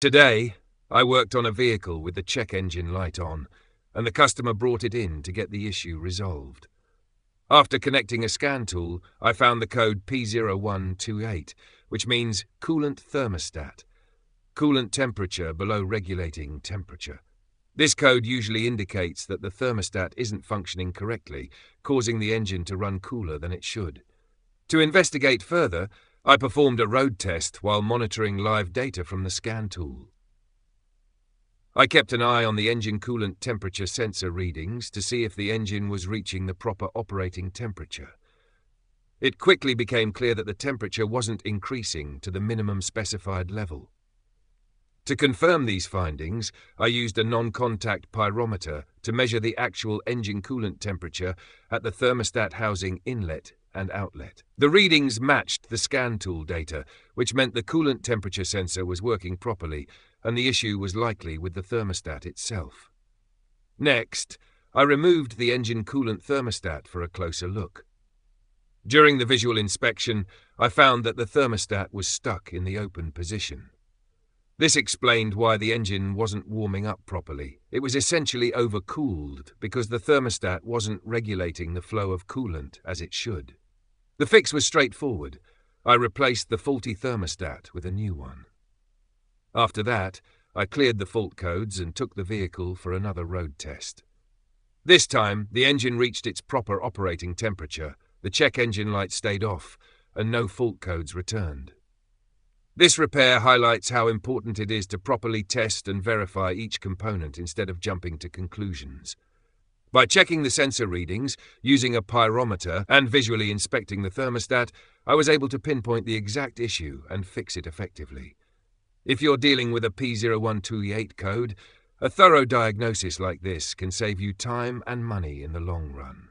Today, I worked on a vehicle with the check engine light on, and the customer brought it in to get the issue resolved. After connecting a scan tool, I found the code P0128, which means coolant thermostat, coolant temperature below regulating temperature. This code usually indicates that the thermostat isn't functioning correctly, causing the engine to run cooler than it should. To investigate further, I performed a road test while monitoring live data from the scan tool. I kept an eye on the engine coolant temperature sensor readings to see if the engine was reaching the proper operating temperature. It quickly became clear that the temperature wasn't increasing to the minimum specified level. To confirm these findings, I used a non-contact pyrometer to measure the actual engine coolant temperature at the thermostat housing inlet and outlet. The readings matched the scan tool data, which meant the coolant temperature sensor was working properly, and the issue was likely with the thermostat itself. Next, I removed the engine coolant thermostat for a closer look. During the visual inspection, I found that the thermostat was stuck in the open position. This explained why the engine wasn't warming up properly. It was essentially overcooled because the thermostat wasn't regulating the flow of coolant as it should. The fix was straightforward. I replaced the faulty thermostat with a new one. After that, I cleared the fault codes and took the vehicle for another road test. This time, the engine reached its proper operating temperature, the check engine light stayed off, and no fault codes returned. This repair highlights how important it is to properly test and verify each component instead of jumping to conclusions. By checking the sensor readings, using a pyrometer, and visually inspecting the thermostat, I was able to pinpoint the exact issue and fix it effectively. If you're dealing with a P0128 code, a thorough diagnosis like this can save you time and money in the long run.